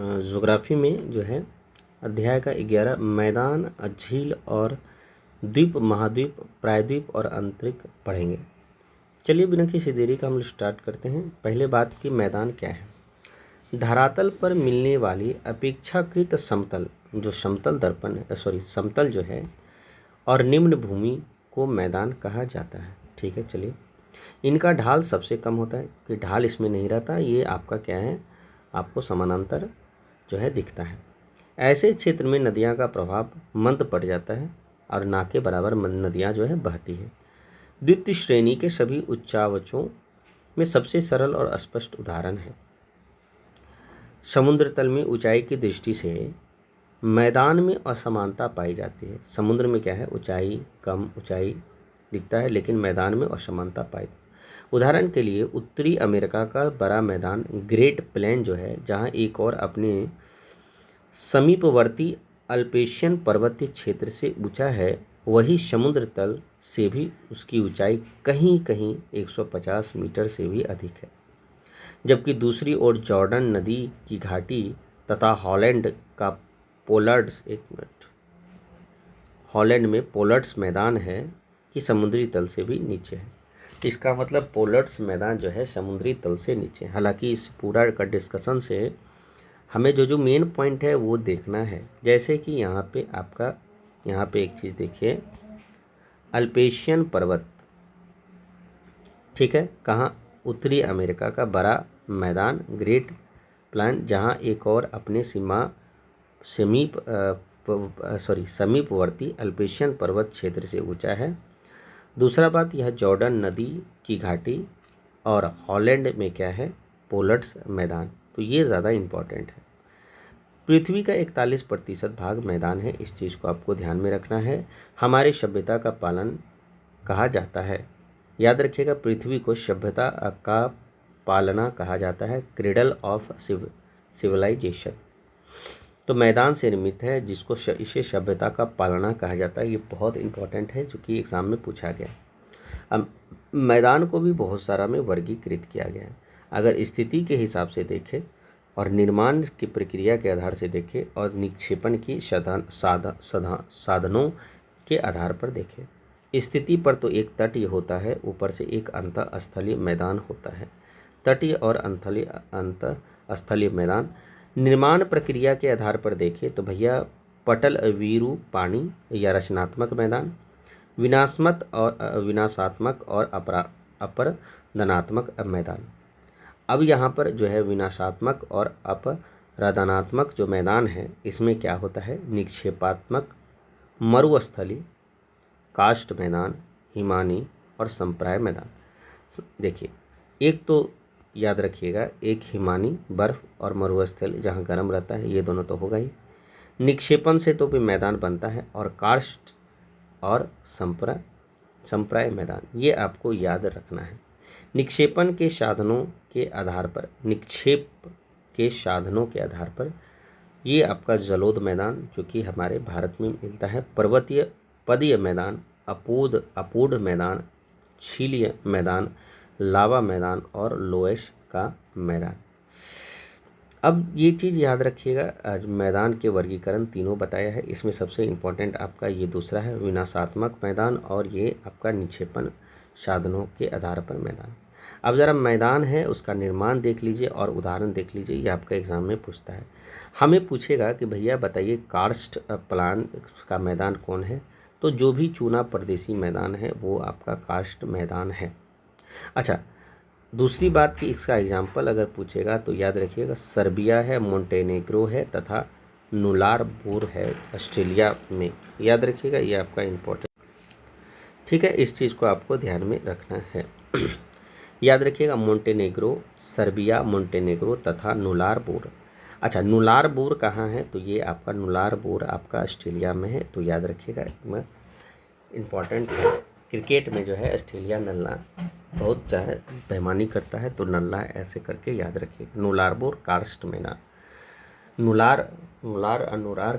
Geography में जो है अध्याय का 11 मैदान, झील और द्वीप, महाद्वीप, प्रायद्वीप और अंतरिक्ष पढ़ेंगे। चलिए बिना किसी देरी का हम लोग स्टार्ट करते हैं। पहले बात की मैदान क्या है। धरातल पर मिलने वाली अपेक्षाकृत समतल जो समतल दर्पण है समतल जो है और निम्न भूमि को मैदान कहा जाता है। ठीक है, चलिए इनका ढाल सबसे कम होता है कि ढाल इसमें नहीं रहता, ये आपका क्या है, आपको समानांतर जो है दिखता है। ऐसे क्षेत्र में नदियाँ का प्रभाव मंद पड़ जाता है और ना के बराबर नदियाँ जो है बहती हैं। द्वितीय श्रेणी के सभी उच्चावचों में सबसे सरल और स्पष्ट उदाहरण है। समुद्र तल में ऊंचाई की दृष्टि से मैदान में असमानता पाई जाती है। समुद्र में क्या है, ऊंचाई कम ऊंचाई दिखता है, लेकिन मैदान में असमानता पाई। उदाहरण के लिए उत्तरी अमेरिका का बड़ा मैदान ग्रेट प्लेन जो है, जहाँ एक और अपने समीपवर्ती अल्पेशियन पर्वतीय क्षेत्र से ऊंचा है, वही समुद्र तल से भी उसकी ऊंचाई कहीं कहीं 150 मीटर से भी अधिक है। जबकि दूसरी ओर जॉर्डन नदी की घाटी तथा हॉलैंड में पोलर्ड्स मैदान है कि समुद्री तल से भी नीचे है। इसका मतलब पोलर्ड्स मैदान जो है समुद्री तल से नीचे। हालांकि इस पूरा का डिस्कशन से हमें जो मेन पॉइंट है वो देखना है। जैसे कि यहाँ पे एक चीज़ देखिए, अल्पेशियन पर्वत, ठीक है, कहाँ, उत्तरी अमेरिका का बड़ा मैदान ग्रेट प्लेन, जहाँ एक और अपने समीपवर्ती अल्पेशियन पर्वत क्षेत्र से ऊंचा है। दूसरा बात, यह जॉर्डन नदी की घाटी और हॉलैंड में क्या है, पोलर्ड्स मैदान। तो ये ज़्यादा इम्पॉर्टेंट है। पृथ्वी का 41% भाग मैदान है, इस चीज़ को आपको ध्यान में रखना है। हमारी सभ्यता का पालन कहा जाता है, याद रखिएगा, पृथ्वी को सभ्यता का पालना कहा जाता है, क्रेडल ऑफ सिविलाइजेशन। तो मैदान से निर्मित है जिसको इसे सभ्यता का पालना कहा जाता है। ये बहुत इंपॉर्टेंट है, जो कि एग्ज़ाम में पूछा गया। अब मैदान को भी बहुत सारा में वर्गीकृत किया गया है। अगर स्थिति के हिसाब से देखें और निर्माण की प्रक्रिया के आधार से देखें और निक्षेपण की साधनों के आधार पर देखें। स्थिति पर तो एक तटीय होता है, ऊपर से एक अंतःस्थलीय मैदान होता है। तटीय और अंतःस्थलीय मैदान। निर्माण प्रक्रिया के आधार पर देखें तो भैया पटल विरूपाणी या रचनात्मक मैदान, विनाशात्मक और अपरदनात्मक मैदान। अब यहाँ पर जो है विनाशात्मक और अपरदनात्मक जो मैदान है, इसमें क्या होता है, निक्षेपात्मक, मरुस्थलीय, काष्ठ मैदान, हिमानी और संप्राय मैदान। देखिए, एक तो याद रखिएगा, एक हिमानी बर्फ और मरुस्थल जहाँ गर्म रहता है, ये दोनों तो होगा ही। निक्षेपण से तो भी मैदान बनता है, और काष्ठ और संप्राय मैदान, ये आपको याद रखना है। निक्षेप के साधनों के आधार पर ये आपका जलोढ़ मैदान जो कि हमारे भारत में मिलता है, पदीय मैदान, अपूर्ण मैदान, छीलीय मैदान, लावा मैदान और लोएश का मैदान। अब ये चीज़ याद रखिएगा, मैदान के वर्गीकरण तीनों बताया है। इसमें सबसे इम्पोर्टेंट आपका ये दूसरा है, विनाशात्मक मैदान, और ये आपका निक्षेपण साधनों के आधार पर मैदान। अब ज़रा मैदान है उसका निर्माण देख लीजिए और उदाहरण देख लीजिए, ये आपका एग्ज़ाम में पूछता है। हमें पूछेगा कि भैया बताइए कार्स्ट प्लान का मैदान कौन है, तो जो भी चुना प्रदेशी मैदान है वो आपका कार्स्ट मैदान है। अच्छा, दूसरी बात कि इसका एग्जाम्पल अगर पूछेगा तो याद रखिएगा, सर्बिया है, मोंटेनेग्रो है तथा नुलारबोर है ऑस्ट्रेलिया में। याद रखिएगा, ये आपका इम्पोर्टेंट, ठीक है, इस चीज़ को आपको ध्यान में रखना है। याद रखिएगा, मोंटेनेग्रो, सर्बिया, मोंटेनेग्रो तथा नुलारबोर। अच्छा, नुलारबोर कहाँ है, तो ये आपका नुलारबोर आपका ऑस्ट्रेलिया में है। तो याद रखिएगा, इम्पॉर्टेंट है। क्रिकेट में जो है ऑस्ट्रेलिया नल्ला बहुत चाहे बेईमानी करता है, तो नल्ला ऐसे करके याद रखिएगा। नुलारबोर कास्ट मैदान, नुलार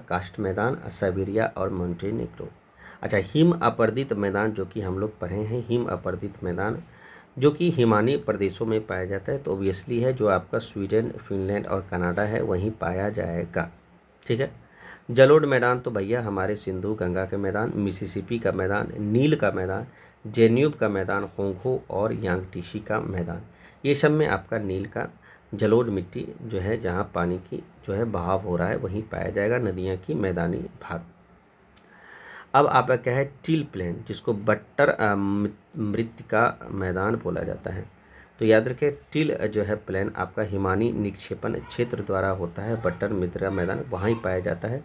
कास्ट मैदान, साइबेरिया और मोंटेनेग्रो। अच्छा, हिम अपर्दित मैदान जो कि हम लोग पढ़े हैं, हिम अपर्दित मैदान जो कि हिमालयी प्रदेशों में पाया जाता है। तो ऑब्वियसली है जो आपका स्वीडन, फिनलैंड और कनाडा है वहीं पाया जाएगा। ठीक है। जलोढ़ मैदान तो भैया हमारे सिंधु गंगा के मैदान, मिसिसिपी का मैदान, नील का मैदान, जेन्यूब का मैदान, होंगहो और यांगटीसी का मैदान, ये सब में आपका नील का जलोढ़ मिट्टी जो है जहाँ पानी की जो है बहाव हो रहा है वहीं पाया जाएगा, नदियाँ की मैदानी भाग। अब आपका क्या है, टिल प्लेन, जिसको बट्टर मृत्तिका मैदान बोला जाता है। तो याद रखें टिल जो है प्लेन आपका हिमानी निक्षेपण क्षेत्र द्वारा होता है, बट्टर मृत्तिका मैदान वहाँ ही पाया जाता है।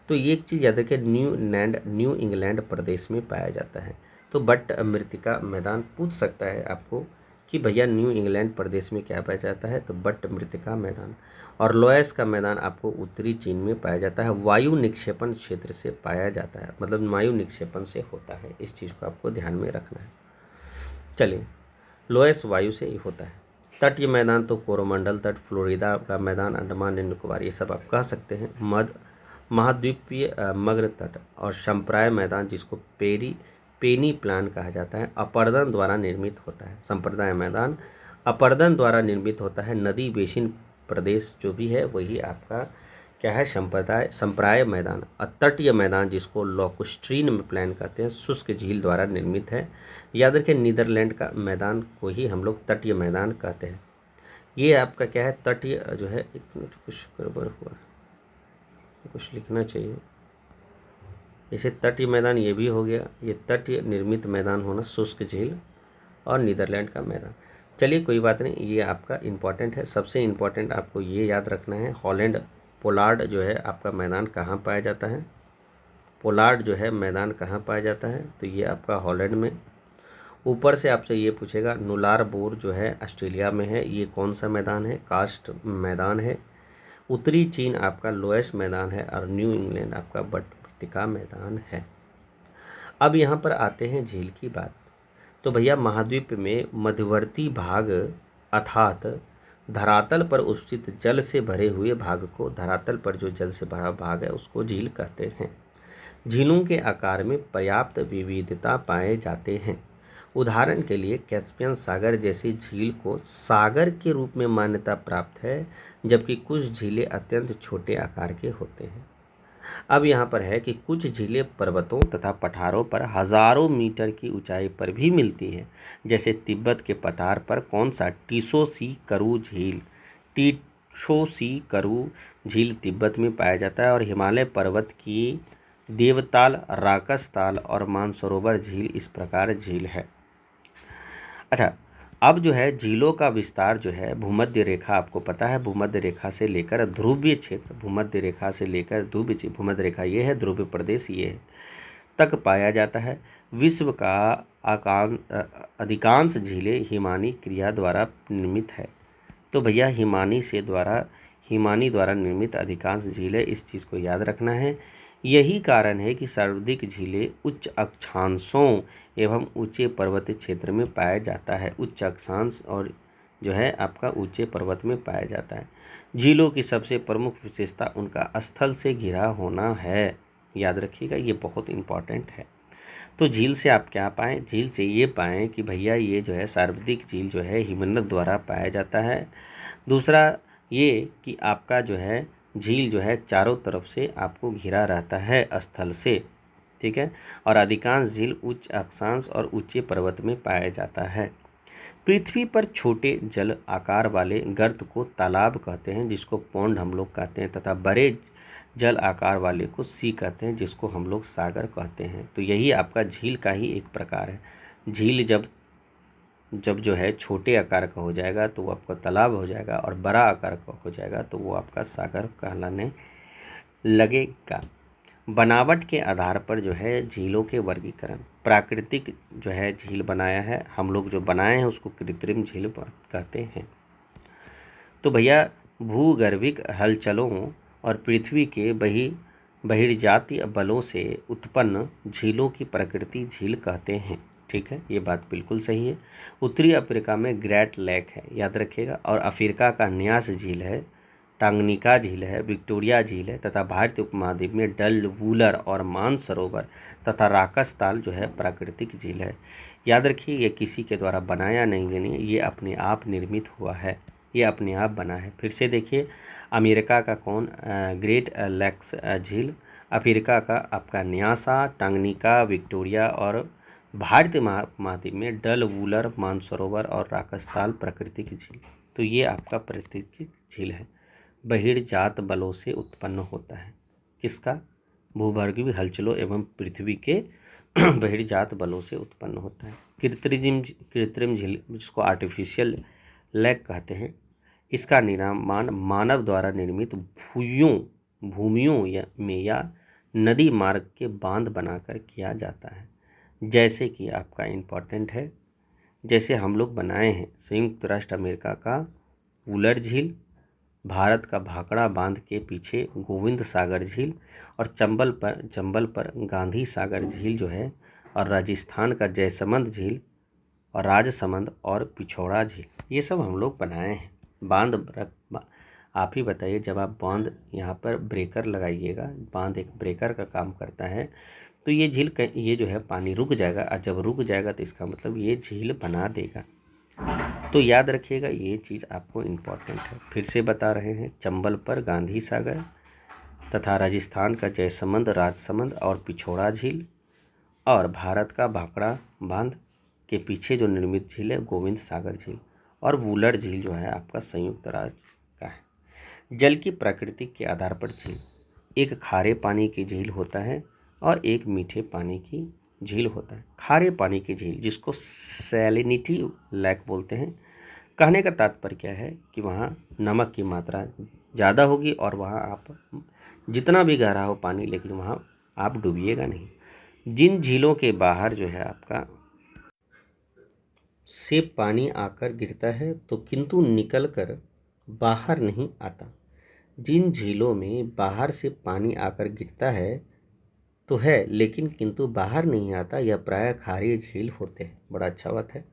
तो ये एक चीज़ याद रखें, न्यू इंग्लैंड प्रदेश में पाया जाता है। तो बट मृत्तिका मैदान पूछ सकता है आपको कि भैया न्यू इंग्लैंड प्रदेश में क्या पाया जाता है, तो बट मृत्तिका मैदान। और लोयस का मैदान आपको उत्तरी चीन में पाया जाता है, वायु निक्षेपण क्षेत्र से पाया जाता है, मतलब वायु निक्षेपण से होता है, इस चीज़ को आपको ध्यान में रखना है। चलिए, लोयस वायु से ही होता है। तटीय मैदान तो कोरोमंडल तट, फ्लोरिडा का मैदान, अंडमान एंड निकोबार, ये सब आप कह सकते हैं। महाद्वीपीय मग्र तट और संप्राय मैदान, जिसको पेनी प्लान कहा जाता है, अपर्दन द्वारा निर्मित होता है। संप्रदाय मैदान अपर्दन द्वारा निर्मित होता है। नदी बेसिन प्रदेश जो भी है वही आपका क्या है, संप्राय मैदान। तटीय मैदान जिसको लॉकुस्ट्रीन में प्लान कहते हैं, शुष्क झील द्वारा निर्मित है। याद रखें नीदरलैंड का मैदान को ही हम लोग तटीय मैदान कहते हैं। ये आपका क्या है, तटीय जो है, एक मिनट कुछ गड़बड़ हुआ, कुछ लिखना चाहिए। जैसे तटीय मैदान ये भी हो गया, ये तटीय निर्मित मैदान होना, शुष्क झील और नीदरलैंड का मैदान। चलिए कोई बात नहीं, ये आपका इम्पॉर्टेंट है। सबसे इम्पॉर्टेंट आपको ये याद रखना है, हॉलैंड पोलार्ड जो है आपका मैदान कहाँ पाया जाता है, पोलार्ड जो है मैदान कहाँ पाया जाता है, तो ये आपका हॉलैंड में। ऊपर से आपसे ये पूछेगा नुलार बोर जो है ऑस्ट्रेलिया में है, ये कौन सा मैदान है, कास्ट मैदान है। उत्तरी चीन आपका लोएस्ट मैदान है और न्यू इंग्लैंड आपका बट मृत्तिका मैदान है। अब यहाँ पर आते हैं झील की बात। तो भैया महाद्वीप में मध्यवर्ती भाग अर्थात धरातल पर उपस्थित जल से भरे हुए भाग को, धरातल पर जो जल से भरा भाग है उसको झील कहते हैं। झीलों के आकार में पर्याप्त विविधता पाए जाते हैं। उदाहरण के लिए कैस्पियन सागर जैसी झील को सागर के रूप में मान्यता प्राप्त है, जबकि कुछ झीलें अत्यंत छोटे आकार के होते हैं। अब यहाँ पर है कि कुछ झीलें पर्वतों तथा पठारों पर हजारों मीटर की ऊंचाई पर भी मिलती है, जैसे तिब्बत के पठार पर कौन सा, टीसोसी करू झील, टीसोसी करू झील तिब्बत में पाया जाता है। और हिमालय पर्वत की देवताल, राकसताल और मानसरोवर झील इस प्रकार झील है। अच्छा, अब जो है झीलों का विस्तार जो है भूमध्य रेखा, आपको पता है भूमध्य रेखा से लेकर ध्रुवीय क्षेत्र, भूमध्य रेखा से लेकर ध्रुवीय, भूमध्य रेखा ये है, ध्रुवीय प्रदेश ये है, तक पाया जाता है। विश्व का अधिकांश झीलें हिमानी क्रिया द्वारा निर्मित है। तो भैया हिमानी द्वारा निर्मित अधिकांश झीलें, इस चीज़ को याद रखना है। यही कारण है कि सर्वाधिक झीलें उच्च अक्षांशों एवं ऊंचे पर्वतीय क्षेत्र में पाया जाता है। उच्च अक्षांश और जो है आपका ऊंचे पर्वत में पाया जाता है। झीलों की सबसे प्रमुख विशेषता उनका स्थल से घिरा होना है। याद रखिएगा, ये बहुत इम्पॉर्टेंट है। तो झील से आप क्या पाएँ, झील से ये पाएँ कि भैया ये जो है सर्वाधिक झील जो है हिमनद द्वारा पाया जाता है। दूसरा ये कि आपका जो है झील जो है चारों तरफ से आपको घिरा रहता है स्थल से, ठीक है। और अधिकांश झील उच्च अक्षांश और ऊंचे पर्वत में पाया जाता है। पृथ्वी पर छोटे जल आकार वाले गर्त को तालाब कहते हैं, जिसको पौंड हम लोग कहते हैं, तथा बड़े जल आकार वाले को सी कहते हैं, जिसको हम लोग सागर कहते हैं। तो यही आपका झील का ही एक प्रकार है। झील जब जो है छोटे आकार का हो जाएगा तो वो आपका तालाब हो जाएगा, और बड़ा आकार का हो जाएगा तो वो आपका सागर कहलाने लगेगा। बनावट के आधार पर जो है झीलों के वर्गीकरण, प्राकृतिक जो है झील बनाया है, हम लोग जो बनाए हैं उसको कृत्रिम झील कहते हैं। तो भैया भूगर्भिक हलचलों और पृथ्वी के बहिर्जातीय बलों से उत्पन्न झीलों की प्रकृति झील कहते हैं, ठीक है, ये बात बिल्कुल सही है। उत्तरी अफ्रीका में ग्रेट लेक है, याद रखिएगा, और अफ्रीका का न्यास झील है, टांगनिका झील है, विक्टोरिया झील है तथा भारतीय उपमहाद्वीप में डल, वूलर और मानसरोवर तथा राकस ताल जो है प्राकृतिक झील है। याद रखिए ये किसी के द्वारा बनाया नहीं, ये अपने आप निर्मित हुआ है, ये अपने आप बना है। फिर से देखिए, अमेरिका का कौन, ग्रेट लेक्स झील, अफ्रीका का आपका न्यासा, टांगनिका, विक्टोरिया और भारतीय महाद्वीप में डल, वूलर, मानसरोवर और राकस ताल प्राकृतिक झील। तो ये आपका प्राकृतिक झील है। बहिर्जात बलों से उत्पन्न होता है, किसका, भूगर्भीय हलचलों एवं पृथ्वी के बहिर्जात बलों से उत्पन्न होता है। कृत्रिम झील जिसको आर्टिफिशियल लेक कहते हैं, इसका निर्माण मानव द्वारा निर्मित भूमियों में या नदी मार्ग के बांध बनाकर किया जाता है। जैसे कि आपका इम्पोर्टेंट है, जैसे हम लोग बनाए हैं संयुक्त राष्ट्र अमेरिका का वूलर झील, भारत का भाखड़ा बांध के पीछे गोविंद सागर झील और चंबल पर गांधी सागर झील जो है, और राजस्थान का जयसमंद झील और राजसमंद और पिछोड़ा झील, ये सब हम लोग बनाए हैं। आप ही बताइए, जब आप बांध यहाँ पर ब्रेकर लगाइएगा, बांध एक ब्रेकर का काम करता है, तो ये झील ये जो है पानी रुक जाएगा, और जब रुक जाएगा तो इसका मतलब ये झील बना देगा। तो याद रखिएगा, ये चीज़ आपको इम्पोर्टेंट है। फिर से बता रहे हैं, चंबल पर गांधी सागर तथा राजस्थान का जयसमंद, राजसमंद और पिछोड़ा झील, और भारत का भाखड़ा बांध के पीछे जो निर्मित झील है गोविंद सागर झील, और वूलर झील जो है आपका संयुक्त राज्य का है। जल की प्रकृति के आधार पर झील, एक खारे पानी की झील होता है और एक मीठे पानी की झील होता है। खारे पानी की झील जिसको सैलिनिटी लेक बोलते हैं, कहने का तात्पर्य क्या है कि वहाँ नमक की मात्रा ज़्यादा होगी और वहाँ आप जितना भी गहरा हो पानी, लेकिन वहाँ आप डूबिएगा नहीं। जिन झीलों के बाहर जो है आपका से पानी आकर गिरता है तो किंतु निकल कर बाहर नहीं आता, जिन झीलों में बाहर से पानी आकर गिरता है तो है लेकिन किंतु बाहर नहीं आता, यह प्रायः खारी झील होते हैं। बड़ा अच्छा बात है।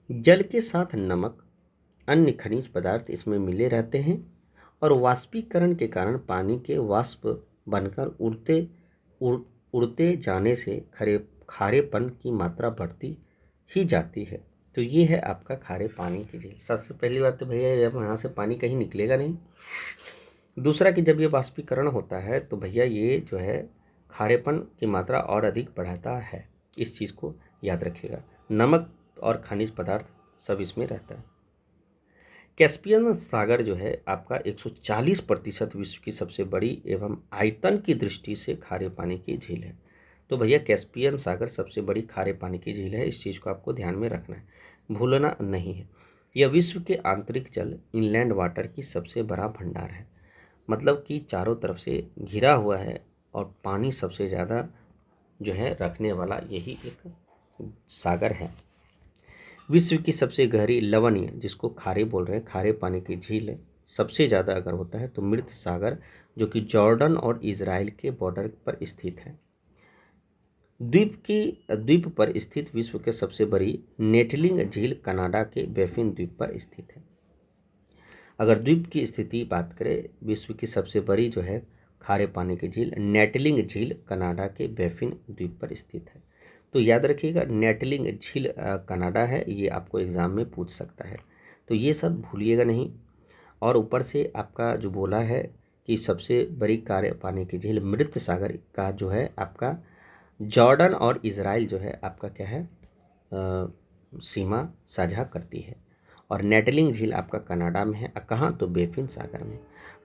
जल के साथ नमक, अन्य खनिज पदार्थ इसमें मिले रहते हैं और वाष्पीकरण के कारण पानी के वाष्प बनकर उड़ते जाने से खारेपन की मात्रा बढ़ती ही जाती है। तो ये है आपका खारे पानी की झील। सबसे पहली बात तो भैया, जब यहाँ से पानी कहीं निकलेगा नहीं। दूसरा कि जब ये वाष्पीकरण होता है तो भैया ये जो है खारेपन की मात्रा और अधिक बढ़ाता है। इस चीज़ को याद रखिएगा। नमक और खनिज पदार्थ सब इसमें रहता है। कैस्पियन सागर जो है आपका 140% विश्व की सबसे बड़ी एवं आयतन की दृष्टि से खारे पानी की झील है। तो भैया कैस्पियन सागर सबसे बड़ी खारे पानी की झील है, इस चीज़ को आपको ध्यान में रखना है, भूलना नहीं है। यह विश्व के आंतरिक जल, इनलैंड वाटर की सबसे बड़ा भंडार है, मतलब कि चारों तरफ से घिरा हुआ है और पानी सबसे ज़्यादा जो है रखने वाला यही एक सागर है। विश्व की सबसे गहरी लवणीय, जिसको खारे बोल रहे हैं, खारे पानी की झील है, सबसे ज़्यादा अगर होता है तो मृत सागर, जो कि जॉर्डन और इजराइल के बॉर्डर पर स्थित है। द्वीप पर स्थित विश्व के सबसे बड़ी नेटलिंग झील कनाडा के बैफिन द्वीप पर स्थित है। अगर द्वीप की स्थिति बात करें, विश्व की सबसे बड़ी जो है खारे पानी की झील नेटलिंग झील कनाडा के बैफिन द्वीप पर स्थित है। तो याद रखिएगा, नेटलिंग झील कनाडा है, ये आपको एग्ज़ाम में पूछ सकता है, तो ये सब भूलिएगा नहीं। और ऊपर से आपका जो बोला है कि सबसे बड़ी खारे पानी की झील मृत सागर का जो है आपका जॉर्डन और इजराइल जो है आपका क्या है सीमा साझा करती है। और नेटलिंग झील आपका कनाडा में है, कहाँ, तो बैफिन सागर में।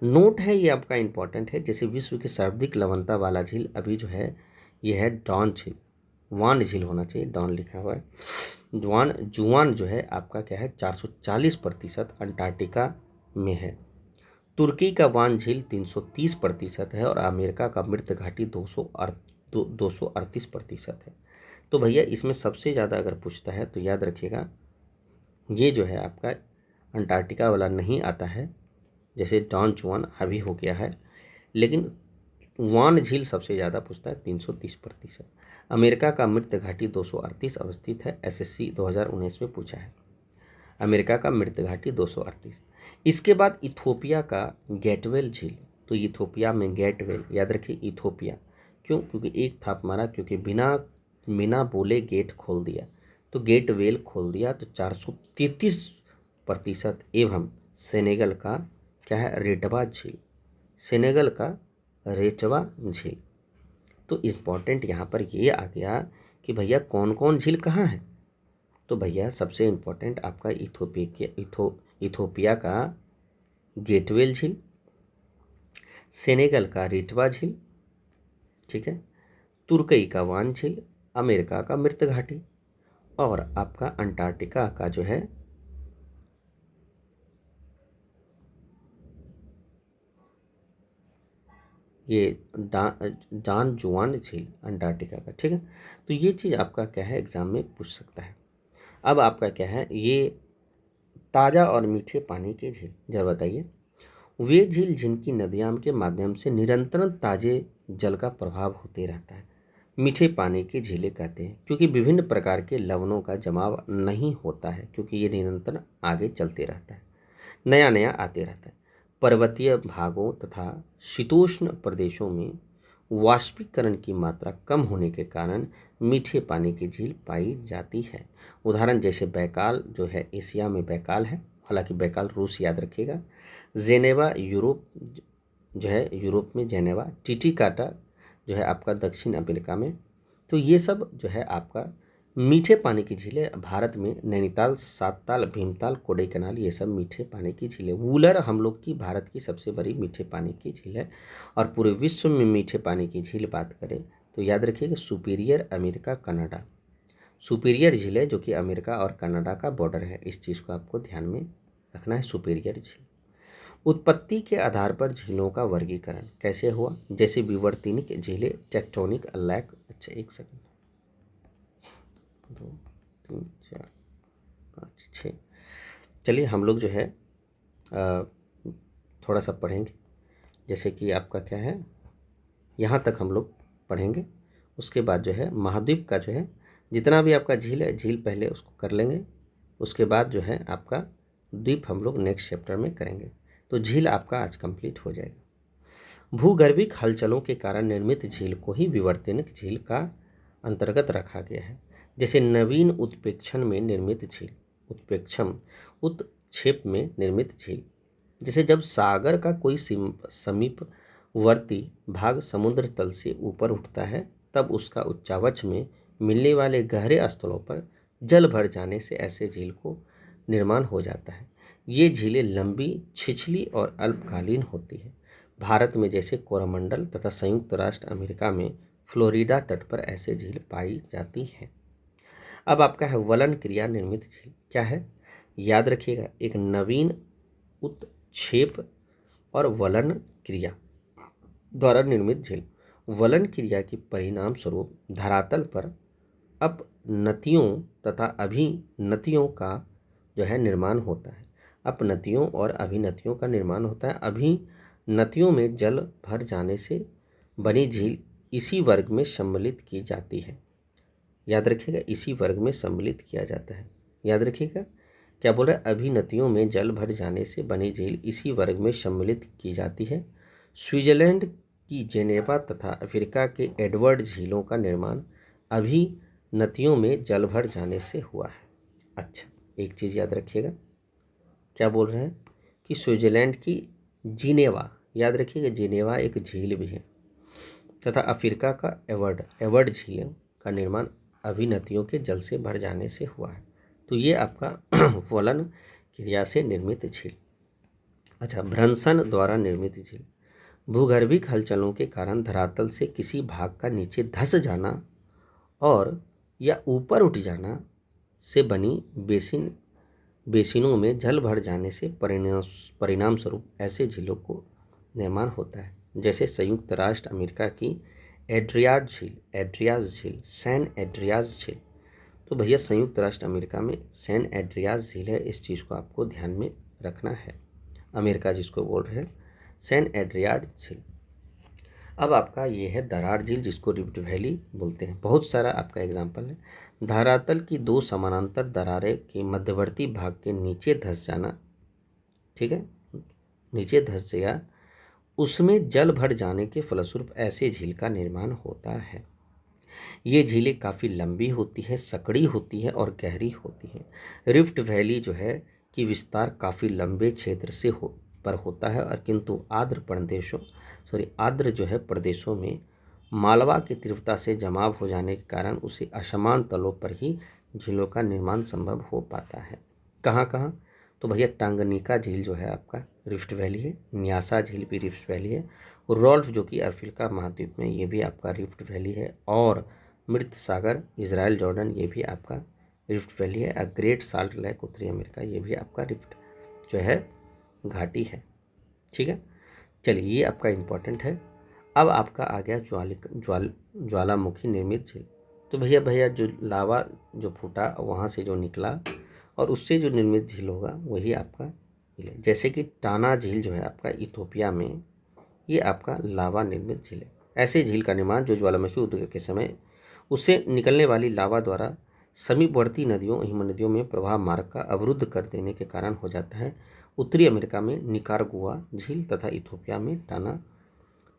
नोट है ये आपका इम्पॉर्टेंट है, जैसे विश्व की सर्वाधिक लवणता वाला झील अभी जो है ये है डॉन झील, वान झील होना चाहिए, डॉन लिखा हुआ है। जुआन जो है आपका क्या है 440% अंटार्कटिका में है। तुर्की का वान झील 330% है और अमेरिका का मृत घाटी 238% है। तो भैया इसमें सबसे ज़्यादा अगर पूछता है तो याद रखिएगा, ये जो है आपका अंटार्कटिका वाला नहीं आता है, जैसे डॉन जुआन अभी हो गया है, लेकिन वान झील सबसे ज़्यादा पूछता है 330%। अमेरिका का मृत घाटी 238 अवस्थित है, एसएससी 2019 में पूछा है, अमेरिका का मृत घाटी 238। इसके बाद इथोपिया का गेटवेल झील। तो इथोपिया में गेटवेल, याद रखिए इथोपिया, क्यों? क्योंकि एक थाप मारा, क्योंकि बिना बिना बोले गेट खोल दिया, तो गेट वेल खोल दिया, तो 433% एवं सेनेगल का क्या है, रेटवा झील, सेनेगल का रेटवा झील। तो इम्पॉर्टेंट यहाँ पर ये आ गया कि भैया कौन कौन झील कहाँ है। तो भैया सबसे इम्पोर्टेंट आपका इथोपिया का गेटवेल झील, सेनेगल का रेटवा झील, ठीक है, तुर्कई का वान झील, अमेरिका का मृत घाटी, और आपका अंटार्कटिका का जो है ये डान जुआन झील, अंटार्कटिका का, ठीक है। तो ये चीज़ आपका क्या है, एग्जाम में पूछ सकता है। अब आपका क्या है, ये ताज़ा और मीठे पानी के झील, जरा बताइए। वे झील जिनकी नदियाँ के माध्यम से निरंतर ताजे जल का प्रभाव होते रहता है, मीठे पानी की झीलें कहते हैं, क्योंकि विभिन्न प्रकार के लवणों का जमाव नहीं होता है, क्योंकि ये निरंतर आगे चलते रहता है, नया नया आते रहता है। पर्वतीय भागों तथा शीतोष्ण प्रदेशों में वाष्पीकरण की मात्रा कम होने के कारण मीठे पानी की झील पाई जाती है। उदाहरण जैसे बैकाल जो है, एशिया में बैकाल है, हालांकि बैकाल रूस, याद रखिएगा। जेनेवा यूरोप जो है, यूरोप में जेनेवा। टिटिकाटा जो है आपका दक्षिण अमेरिका में। तो ये सब जो है आपका मीठे पानी की झीलें भारत में नैनीताल, सातताल, भीमताल, कोडैकनाल, ये सब मीठे पानी की झीलें। वूलर हम लोग की भारत की सबसे बड़ी मीठे पानी की झील है। और पूरे विश्व में मीठे पानी की झील बात करें तो याद रखिएगा सुपीरियर, अमेरिका, कनाडा। सुपीरियर झील है जो कि अमेरिका और कनाडा का बॉर्डर है, इस चीज़ को आपको ध्यान में रखना है, सुपीरियर झील। उत्पत्ति के आधार पर झीलों का वर्गीकरण कैसे हुआ, जैसे विवर्तनिक झीलें, टेक्टोनिक लैक। अच्छा एक सेकंड, 2 3 4 5 6। चलिए हम लोग जो है थोड़ा सा पढ़ेंगे, जैसे कि आपका क्या है, यहाँ तक हम लोग पढ़ेंगे। उसके बाद जो है महाद्वीप का जो है जितना भी आपका झील है, झील पहले उसको कर लेंगे, उसके बाद जो है आपका द्वीप हम लोग नेक्स्ट चैप्टर में करेंगे। तो झील आपका आज कंप्लीट हो जाएगा। भूगर्भिक हलचलों के कारण निर्मित झील को ही विवर्तनिक झील का अंतर्गत रखा गया है। जैसे नवीन उत्प्रेक्षण में निर्मित झील, उत्प्रेक्षण उत्क्षेप में निर्मित झील, जैसे जब सागर का कोई समीपवर्ती भाग समुद्र तल से ऊपर उठता है, तब उसका उच्चावच में मिलने वाले गहरे स्थलों पर जल भर जाने से ऐसे झील को निर्माण हो जाता है। ये झीलें लंबी, छिछली और अल्पकालीन होती है। भारत में जैसे कोरोमंडल तथा संयुक्त राष्ट्र अमेरिका में फ्लोरिडा तट पर ऐसे झील पाई जाती हैं। अब आपका है वलन क्रिया निर्मित झील, क्या है, याद रखिएगा, एक नवीन उत्क्षेप और वलन क्रिया द्वारा निर्मित झील। वलन क्रिया के परिणाम स्वरूप धरातल पर अपनतियों तथा अभिनतियों का जो है निर्माण होता है। अपनतियों और अभिनतियों का निर्माण होता है। अभिनतियों में जल भर जाने से बनी झील इसी वर्ग में सम्मिलित की जाती है। याद रखिएगा, इसी वर्ग में सम्मिलित किया जाता है। याद रखिएगा क्या बोल रहा है, अभिनतियों में जल भर जाने से बनी झील इसी वर्ग में सम्मिलित की जाती है। स्विट्जरलैंड की जेनेवा तथा अफ्रीका के एडवर्ड झीलों का निर्माण अभिनतियों में जल भर जाने से हुआ है। अच्छा एक चीज़ याद रखिएगा, क्या बोल रहे हैं कि स्विट्जरलैंड की जिनेवा, याद रखिएगा जिनेवा एक झील भी है, तथा अफ्रीका का एवर्ड झील का निर्माण अभिनतियों के जल से भर जाने से हुआ है। तो ये आपका वलन क्रिया से निर्मित झील। अच्छा, भ्रंशन द्वारा निर्मित झील, भूगर्भिक हलचलों के कारण धरातल से किसी भाग का नीचे धंस जाना और या ऊपर उठ जाना से बनी बेसिनों में जल भर जाने से परिणाम स्वरूप ऐसे झीलों को निर्माण होता है। जैसे संयुक्त राष्ट्र अमेरिका की एड्रियाज झील, सैन एड्रियाज झील। तो भैया संयुक्त राष्ट्र अमेरिका में सैन एड्रियाज झील है, इस चीज़ को आपको ध्यान में रखना है। अमेरिका जिसको बोल रहे हैं सैन एड्रियाज झील। अब आपका ये है दरार झील, जिसको रिफ्ट वैली बोलते हैं। बहुत सारा आपका एग्जाम्पल है। धरातल की दो समानांतर दरारें के मध्यवर्ती भाग के नीचे धंस जाना, ठीक है, नीचे धंस गया, उसमें जल भर जाने के फलस्वरूप ऐसे झील का निर्माण होता है। ये झीलें काफ़ी लंबी होती है, सकड़ी होती है और गहरी होती है। रिफ्ट वैली जो है कि विस्तार काफ़ी लंबे क्षेत्र से पर होता है, और किंतु आर्द्र जो है प्रदेशों में मालवा की तीव्रता से जमाव हो जाने के कारण उसे असमान तलों पर ही झीलों का निर्माण संभव हो पाता है। कहाँ कहाँ? तो भैया टांगनिका झील जो है आपका रिफ्ट वैली है, न्यासा झील भी रिफ्ट वैली है, रोल्फ जो कि अफ्रीका महाद्वीप में ये भी आपका रिफ्ट वैली है, और मृत सागर इजराइल जॉर्डन ये भी आपका रिफ्ट वैली है। ग्रेट साल्ट लेक उत्तरी अमेरिका ये भी आपका रिफ्ट जो है घाटी है। ठीक है, चलिए ये आपका इम्पोर्टेंट है। अब आपका आ गया ज्वालामुखी निर्मित झील। तो भैया भैया जो लावा जो फूटा वहाँ से जो निकला और उससे जो निर्मित झील होगा वही आपका झील है। जैसे कि टाना झील जो है आपका इथोपिया में, ये आपका लावा निर्मित झील है। ऐसे झील का निर्माण जो ज्वालामुखी उद्योग के समय उससे निकलने वाली लावा द्वारा समीपवर्ती नदियों हिम नदियों में प्रवाह मार्ग का अवरुद्ध कर देने के कारण हो जाता है। उत्तरी अमेरिका में निकारागुआ झील तथा इथोपिया में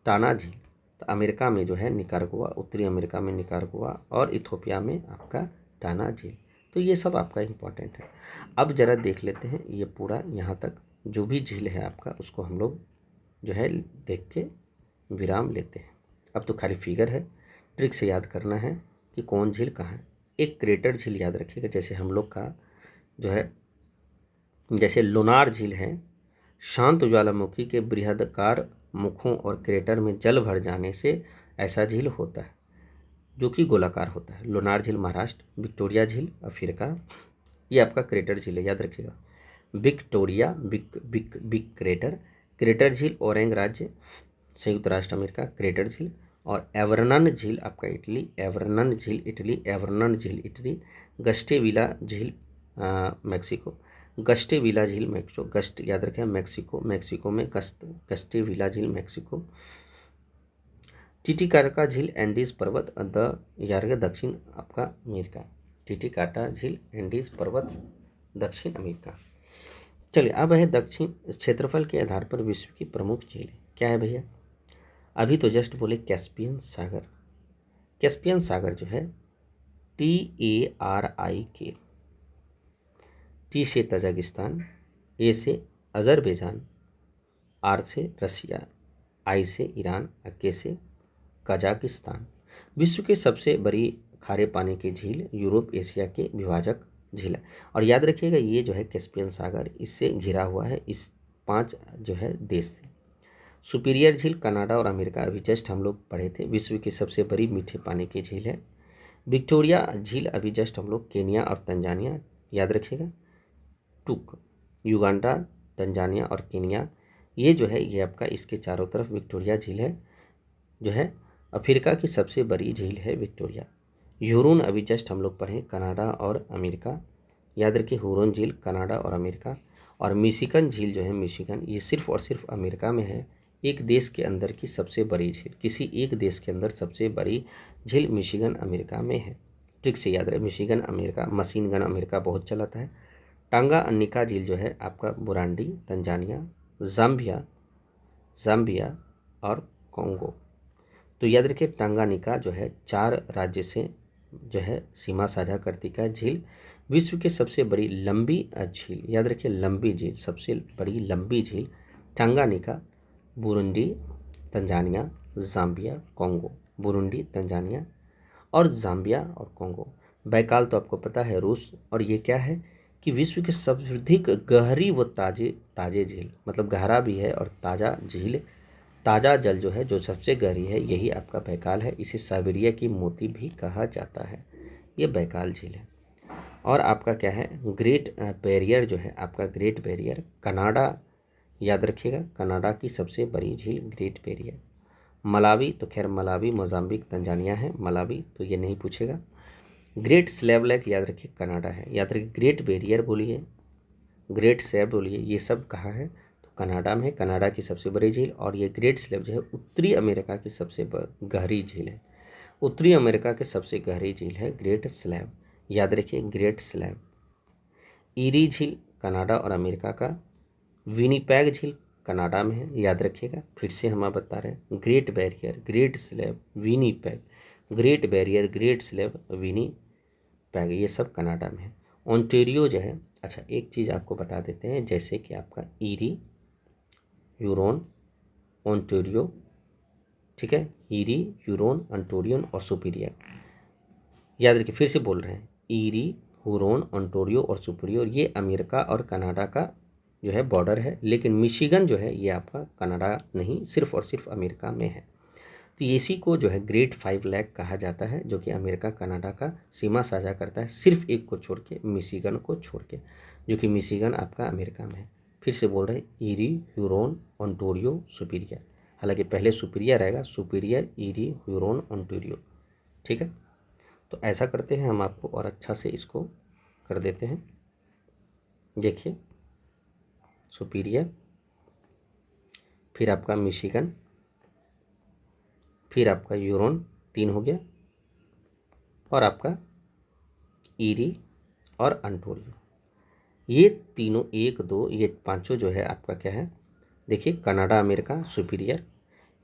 टाना झील। तो अमेरिका में जो है निकारागुआ, उत्तरी अमेरिका में निकारागुआ और इथोपिया में आपका टाना झील। तो ये सब आपका इम्पोर्टेंट है। अब जरा देख लेते हैं ये पूरा यहाँ तक जो भी झील है आपका उसको हम लोग जो है देख के विराम लेते हैं। अब तो खाली फिगर है, ट्रिक से याद करना है कि कौन झील कहाँ है। एक क्रेटर झील याद रखिएगा, जैसे हम लोग का जो है जैसे लोनार झील है, शांत ज्वालामुखी के बृहदाकार मुखों और क्रेटर में जल भर जाने से ऐसा झील होता है जो कि गोलाकार होता है। लोनार झील महाराष्ट्र, विक्टोरिया झील अफ्रीका, ये आपका क्रेटर झील है, याद रखिएगा। विक्टोरिया बिग क्रेटर, क्रेटर झील ओरेंग राज्य संयुक्त राष्ट्र अमेरिका क्रेटर झील, और एवर्नन झील आपका इटली, एवर्नन झील इटली, एवर्नन झील इटली, गस्टेविला झील मैक्सिको, गस्टेविला झील मैक्सिको, गस्ट याद रखें मैक्सिको, मैक्सिको में गस्टेविला झील मैक्सिको, टिटिकाका झील एंडीज पर्वत दक्षिण आपका अमेरिका, टिटिकाका झील एंडीज पर्वत दक्षिण अमेरिका। चलिए अब है दक्षिण क्षेत्रफल के आधार पर विश्व की प्रमुख झील क्या है भैया। अभी तो जस्ट बोले कैस्पियन सागर। कैस्पियन सागर जो है TARIK, टी से तजाकिस्तान, ए से अजरबैजान, आर से रसिया, आई से ईरान, के से कजाकिस्तान। विश्व के सबसे बड़ी खारे पानी की झील यूरोप एशिया के विभाजक झील है। और याद रखिएगा ये जो है कैस्पियन सागर इससे घिरा हुआ है इस 5 जो है देश से। सुपीरियर झील कनाडा और अमेरिका, अभी जस्ट हम लोग पढ़े थे, विश्व की सबसे बड़ी मीठे पानी की झील है। विक्टोरिया झील अभी जस्ट हम लोग केनिया और तंजानिया, याद रखिएगा, टुक युगांडा, तंजानिया और केनिया, ये जो है ये आपका इसके चारों तरफ विक्टोरिया झील है जो है। अफ्रीका की सबसे बड़ी झील है विक्टोरिया। ह्यूरोन अभी जस्ट हम लोग पढ़े कनाडा और अमेरिका, याद रखिए हुरोन झील कनाडा और अमेरिका। और मिशिगन झील जो है मिशिगन, ये सिर्फ और सिर्फ अमेरिका में है। एक देश के अंदर की सबसे बड़ी झील, किसी एक देश के अंदर सबसे बड़ी झील मिशिगन अमेरिका में है। ट्रिक से याद रहे, Michigan America, machine gun America बहुत चलाता है। टांगा अन्निका झील जो है आपका बुरांडी तंजानिया, जाम्बिया और कॉन्गो। तो याद रखिए टांगानिका जो है 4 राज्य से जो है सीमा साझा करती का झील। विश्व की सबसे बड़ी लंबी झील, याद रखिए लंबी झील, सबसे बड़ी लंबी झील Tanganyika, Burundi Tanzania, Zambia Congo, Burundi Tanzania और जाम्बिया और कॉन्गो। बैकाल तो आपको पता है रूस। और ये क्या है कि विश्व की सबसे अधिक गहरी व ताजे झील, मतलब गहरा भी है और ताज़ा झील, ताज़ा जल जो है जो सबसे गहरी है यही आपका बैकाल है। इसे साइबेरिया की मोती भी कहा जाता है, ये बैकाल झील है। और आपका क्या है ग्रेट बैरियर जो है आपका ग्रेट बैरियर कनाडा, याद रखिएगा कनाडा की सबसे बड़ी झील ग्रेट बैरियर। मलावी तो खैर मलावी मोजाम्बिक तंजानिया है, मलावी तो ये नहीं पूछेगा। ग्रेट स्लैब लेक याद रखिए कनाडा है, याद रखिए ग्रेट बैरियर बोलिए, ग्रेट स्लैब बोलिए, ये सब कहाँ है तो कनाडा में है, कनाडा की सबसे बड़ी झील। और ये ग्रेट स्लैब जो है उत्तरी अमेरिका की सबसे गहरी झील है, उत्तरी अमेरिका की सबसे गहरी झील है ग्रेट स्लैब, याद रखिए ग्रेट स्लैब। ईरी झील कनाडा और अमेरिका का, विनीपेग झील कनाडा में है, याद रखिएगा। फिर से हम आप बता रहे हैं, great barrier, great slab, Winnipeg, great barrier, great slab, Winnipeg, ये सब कनाडा में है। ओंटारियो जो है, अच्छा एक चीज़ आपको बता देते हैं, जैसे कि आपका ईरी, ह्यूरोन, ओंटारियो, ठीक है, ईरी, ह्यूरोन, ओंटारियो और सुपीरियर, याद रखिए। फिर से बोल रहे हैं, ईरी, हुरोन, ओंटारियो और सुपीरियर, ये अमेरिका और कनाडा का जो है बॉर्डर है, लेकिन मिशिगन जो है ये आपका कनाडा नहीं, सिर्फ और सिर्फ अमेरिका में है। तो इसी को जो है ग्रेट 5 लैक कहा जाता है, जो कि अमेरिका कनाडा का सीमा साझा करता है, सिर्फ एक को छोड़ के, मिशिगन को छोड़ के, जो कि मिशिगन आपका अमेरिका में है। फिर से बोल रहे हैं, ईरी, ह्यूरोन, ओंटारियो, सुपीरियर, हालांकि पहले सुपीरियर आएगा, सुपीरियर, ईरी, ह्यूरोन, ओंटारियो, ठीक है। तो ऐसा करते हैं हम, आपको और अच्छा से इसको कर देते हैं। देखिए, सुपीरियर, फिर आपका मिशिगन, फिर आपका ह्यूरोन, 3 हो गया, और आपका ईरी और ओंटारियो, ये तीनों, 1 2, ये पांचों जो है आपका क्या है, देखिए, Canada America superior,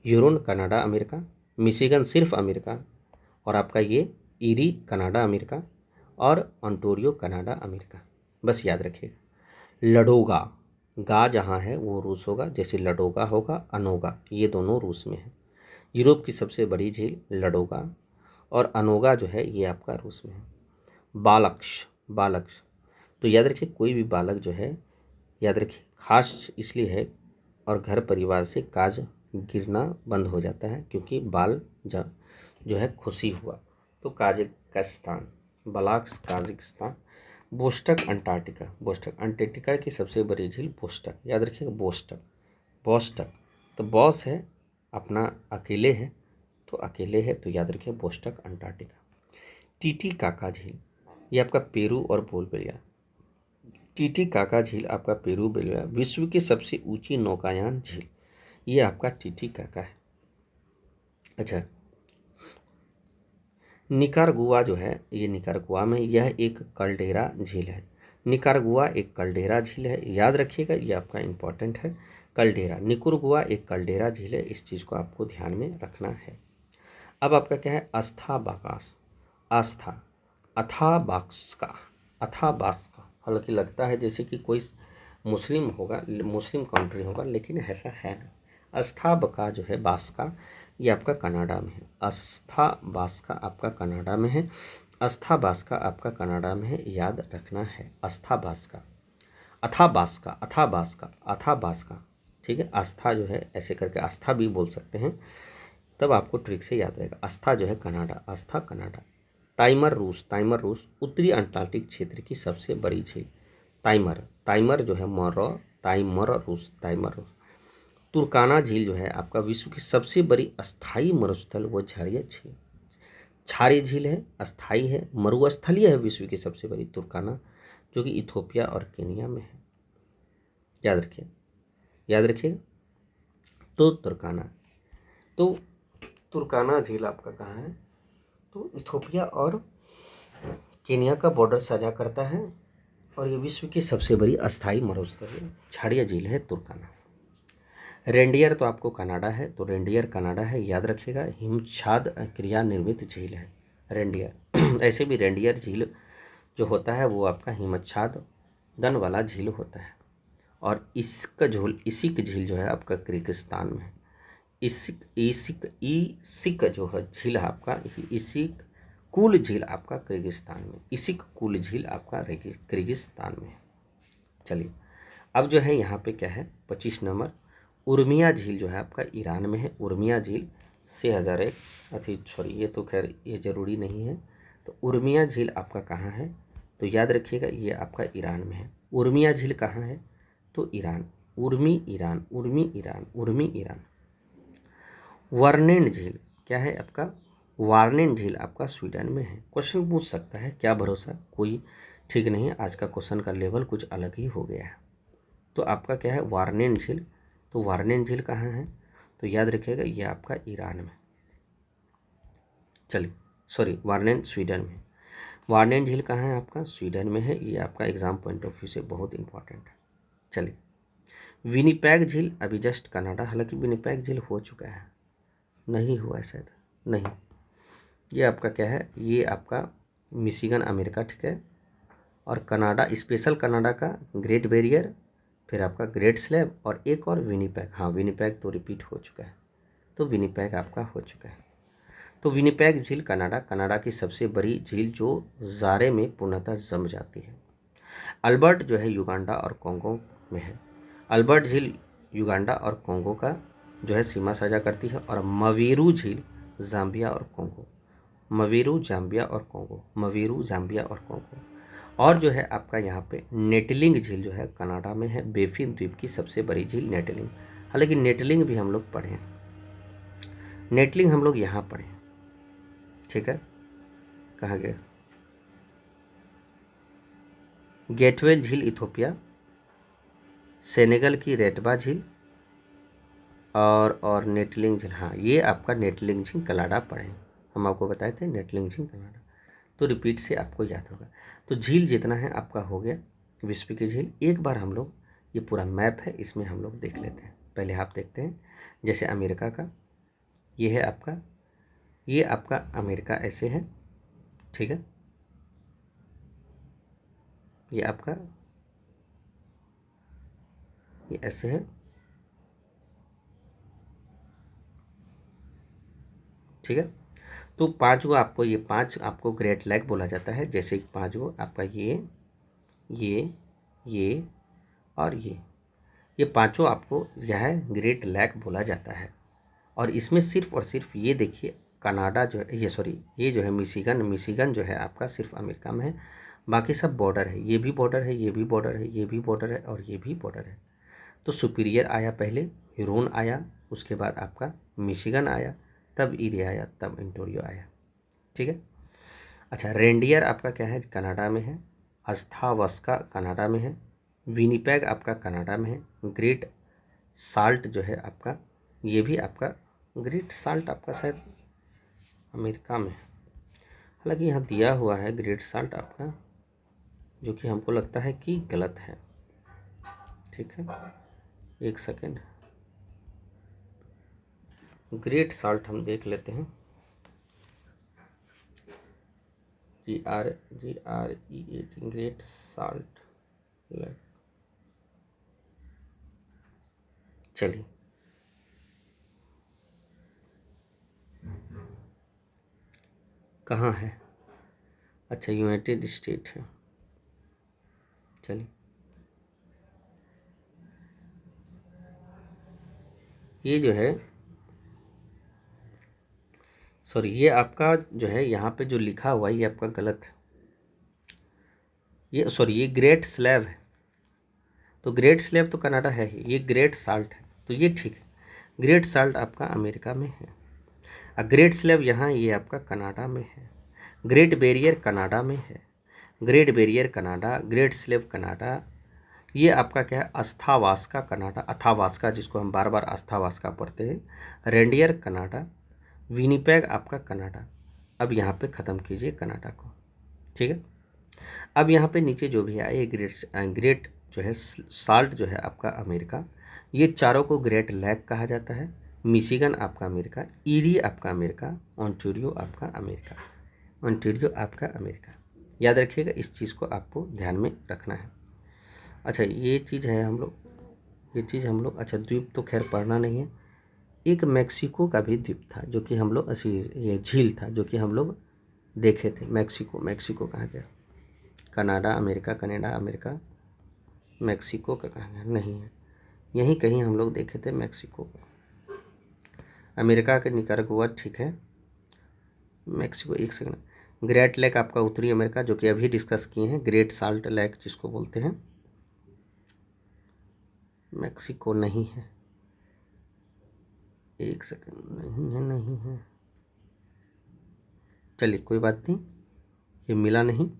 Huron Canada America, Michigan सिर्फ अमेरिका, और आपका ये ईरी कनाडा अमेरिका, और ओंटारियो कनाडा अमेरिका। बस याद रखिएगा। लडोगा, गा जहाँ है वो रूस होगा, जैसे लडोगा होगा, अनोगा, ये दोनों रूस में है। यूरोप की सबसे बड़ी झील लडोगा, और अनोगा जो है ये आपका रूस में है। बालक्स, बालक्स, तो याद रखिए, कोई भी बालक जो है, याद रखिए, खास इसलिए है, और घर परिवार से काज गिरना बंद हो जाता है, क्योंकि बाल जो है खुशी हुआ। तो Kazakhstan, blocks Kazakhstan, बोस्टक Antarctica, बोस्टक Antarctica की सबसे बड़ी झील बोस्टक, याद रखिएगा, बोस्टक, बोस्टक, तो बॉस है अपना, अकेले है, तो अकेले है, तो याद रखिए बोस्टक अंटार्कटिका। टीटीकाका झील, ये आपका पेरू और बोलवेलिया, टीटीकाका झील आपका पेरू बोलवेलिया, विश्व की सबसे ऊंची नौकायान झील, ये आपका टीटीकाका है। अच्छा, निकारागुआ जो है, ये निकारागुआ में, यह एक कल्डेरा झील है। निकारागुआ एक कल्डेरा झील है, याद रखिएगा, ये आपका इंपॉर्टेंट है। कल्डेरा, निकारागुआ एक कल्डेरा झील है, इस चीज़ को आपको ध्यान में रखना है। अब आपका क्या है, अस्थाबाकास, आस्था, अथाबास्का, अथाबास्का, हालांकि लगता है जैसे कि कोई मुस्लिम होगा, मुस्लिम कंट्री होगा, लेकिन ऐसा है नहीं। अस्थाबका जो है, बास्का, ये आपका कनाडा में है। अस्थाबास्का आपका कनाडा में है, अस्थाबास्का आपका कनाडा में है, याद रखना है। अस्थाबास्का, अथाबास्का, अथाबास्का, अथाबास्का, ठीक है। आस्था जो है ऐसे करके आस्था भी बोल सकते हैं, तब आपको ट्रिक से याद रहेगा। आस्था जो है कनाडा, आस्था कनाडा। ताइमर रूस, ताइमर रूस उत्तरी अंटार्कटिक क्षेत्र की सबसे बड़ी झील। ताइमर, ताइमर जो है मरो, ताइमर रूस, ताइमर रूस। तुर्काना झील जो है आपका विश्व की सबसे बड़ी अस्थाई मरुस्थल व क्षारीय झील, क्षारीय झील है, अस्थाई है, मरुस्थलीय है, विश्व की सबसे बड़ी तुर्काना, जो कि इथोपिया और केनिया में है, याद रखिए, याद रखिए। तो तुर्काना, तो तुर्काना झील आपका कहाँ है, तो इथोपिया और केनिया का बॉर्डर साझा करता है, और ये विश्व की सबसे बड़ी अस्थाई मरुस्थलीय क्षारीय झील है तुर्काना। रेंडियर तो आपको कनाडा है, तो रेंडियर कनाडा है, याद रखिएगा। हिमछाद क्रिया निर्मित झील है रेंडियर। ऐसे भी रेंडियर झील जो होता है वो आपका हिमच्छाद दन वाला झील होता है, और इसका झोल, इसिक झील जो है आपका किर्गिस्तान में है। इसिक, इसिक, इसिक जो है झील है आपका, इसिक कुल झील आपका किर्गिस्तान में, इसिक कुल झील आपका किर्गिस्तान में है। चलिए, अब जो है यहाँ पे क्या है, 25 नंबर, उर्मिया झील जो है आपका ईरान में है। उर्मिया झील से 1001, अथी सॉरी, ये तो खैर ये ज़रूरी नहीं है। तो उर्मिया झील आपका कहाँ है, तो याद रखिएगा, ये आपका ईरान में है। उर्मिया झील कहाँ है, तो Iran, Urmia Iran, Urmia Iran, Urmia Iran. वार्नेन झील क्या है आपका, वार्नेन झील आपका स्वीडन में है। क्वेश्चन पूछ सकता है, क्या भरोसा, कोई ठीक नहीं है, आज का क्वेश्चन का लेवल कुछ अलग ही हो गया है। तो आपका क्या है, वार्नेन झील, तो वार्नेन झील कहाँ है, तो याद रखिएगा, ये आपका ईरान में, चलिए सॉरी, वार्नेन स्वीडन में। वार्नेन झील कहाँ है आपका, स्वीडन में है, ये आपका एग्जाम पॉइंट ऑफ व्यू से बहुत इंपॉर्टेंट है। चलिए, विनिपेग झील अभी जस्ट कनाडा, हालांकि विनिपेग झील हो चुका है, नहीं हुआ है शायद, नहीं, ये आपका क्या है, ये आपका मिशिगन अमेरिका, ठीक है। और कनाडा, स्पेशल कनाडा का ग्रेट बैरियर, फिर आपका ग्रेट स्लैब और एक और विनिपेग। हाँ, विनिपेग तो रिपीट हो चुका है, तो विनिपेग आपका हो चुका है। तो विनिपेग झील कनाडा, कनाडा की सबसे बड़ी झील जो जारे में पूर्णतः जम जाती है। अल्बर्ट जो है युगांडा और कॉन्गो में है। अल्बर्ट झील युगांडा और कॉन्गो का जो है सीमा साझा करती है। और मवीरू झील जाम्बिया और कॉन्गो, मवीरू जाम्बिया और कॉन्गो, मवीरू जाम्बिया और कॉन्गो। और जो है आपका यहाँ पे नेटलिंग झील जो है कनाडा में है, बेफिन द्वीप की सबसे बड़ी झील नेटलिंग। हालांकि नेटलिंग भी हम लोग पढ़े हैं, नेटलिंग हम लोग यहाँ पढ़े, ठीक है। कहाँ गए, गेटवेल झील इथोपिया, सेनेगल की रेटबा झील और नेटलिंग झील। हाँ, ये आपका नेटलिंग झील कनाडा पढ़े, हम आपको बताए थे नेटलिंग झील कनाडा, तो रिपीट से आपको याद होगा। तो झील जितना है आपका हो गया विश्व की झील। एक बार हम लोग ये पूरा मैप है, इसमें हम लोग देख लेते हैं। पहले आप देखते हैं, जैसे अमेरिका का ये है आपका, ये आपका अमेरिका ऐसे है, ठीक है। ये आपका ये ऐसे है, ठीक है। तो पांच गो आपको, ये पांच आपको ग्रेट लेक बोला जाता है। जैसे कि पांच गो आपका ये ये और ये पांचों आपको यह है ग्रेट लेक बोला जाता है। और इसमें सिर्फ और सिर्फ ये देखिए कनाडा जो है, ये सॉरी, ये जो है मिशिगन, मिशिगन जो है आपका सिर्फ अमेरिका में है, बाकी सब बॉर्डर है। ये भी बॉर्डर है, ये भी बॉर्डर है, ये भी बॉर्डर है और ये भी बॉर्डर है। तो सुपीरियर आया पहले, ह्यूरोन आया, उसके बाद आपका मिशिगन आया, तब ईरी आया, तब इंटोरियो आया, ठीक है। अच्छा, रेंडियर आपका क्या है, कनाडा में है। अस्थावस्का कनाडा में है। विनिपेग आपका कनाडा में है। ग्रेट साल्ट जो है आपका, ये भी आपका ग्रेट साल्ट आपका शायद अमेरिका में है। हालांकि यहाँ दिया हुआ है ग्रेट साल्ट आपका, जो कि हमको लगता है कि गलत है, ठीक है। एक सेकेंड, ग्रेट साल्ट हम देख लेते हैं, GREAT, ग्रेट साल्ट। चलिए, कहाँ है, अच्छा यूनाइटेड स्टेट है, चलिए। ये जो है, सॉरी, ये आपका जो है यहाँ पे जो लिखा हुआ है ये आपका गलत है। ये सॉरी, ये ग्रेट स्लैब है, तो ग्रेट स्लैब तो कनाडा है ही, ये ग्रेट साल्ट है, तो ये ठीक है। ग्रेट साल्ट आपका अमेरिका में है, और ग्रेट स्लैब यहाँ ये आपका कनाडा में है। ग्रेट बैरियर कनाडा में है, great barrier Canada, great slab Canada. ये आपका क्या है, अस्थावास्का कनाडा, अथावास्का जिसको हम बार बार अस्थावास्का पढ़ते हैं, रेंडियर कनाडा, विनिपेग आपका कनाडा। अब यहाँ पे ख़त्म कीजिए कनाडा को, ठीक है। अब यहाँ पे नीचे जो भी आए, ग्रेट जो है साल्ट जो है आपका अमेरिका, ये चारों को ग्रेट लेक कहा जाता है। मिशिगन आपका अमेरिका, ईरी आपका अमेरिका, ओंटारियो आपका अमेरिका, ओंटारियो आपका अमेरिका। याद रखिएगा, इस चीज़ को आपको ध्यान में रखना है। अच्छा, ये चीज़ है हम लोग, ये चीज़ हम लोग, अच्छा द्वीप तो खैर पढ़ना नहीं है। एक मैक्सिको का भी द्वीप था जो कि हम लोग, ऐसी ये झील था जो कि हम लोग देखे थे। मैक्सिको, मैक्सिको कहाँ गया, Canada America, Canada America, Mexico का कहाँ गया, नहीं है, यहीं कहीं हम लोग देखे थे मैक्सिको को। अमेरिका के निकारागुआ, ठीक है। मैक्सिको, एक सेकंड। ग्रेट लेक आपका उत्तरी अमेरिका, जो कि अभी डिस्कस किए हैं, ग्रेट साल्ट लेक जिसको बोलते हैं, मैक्सिको नहीं है, एक सेकंड, नहीं है, नहीं है, चलिए कोई बात नहीं, ये मिला नहीं।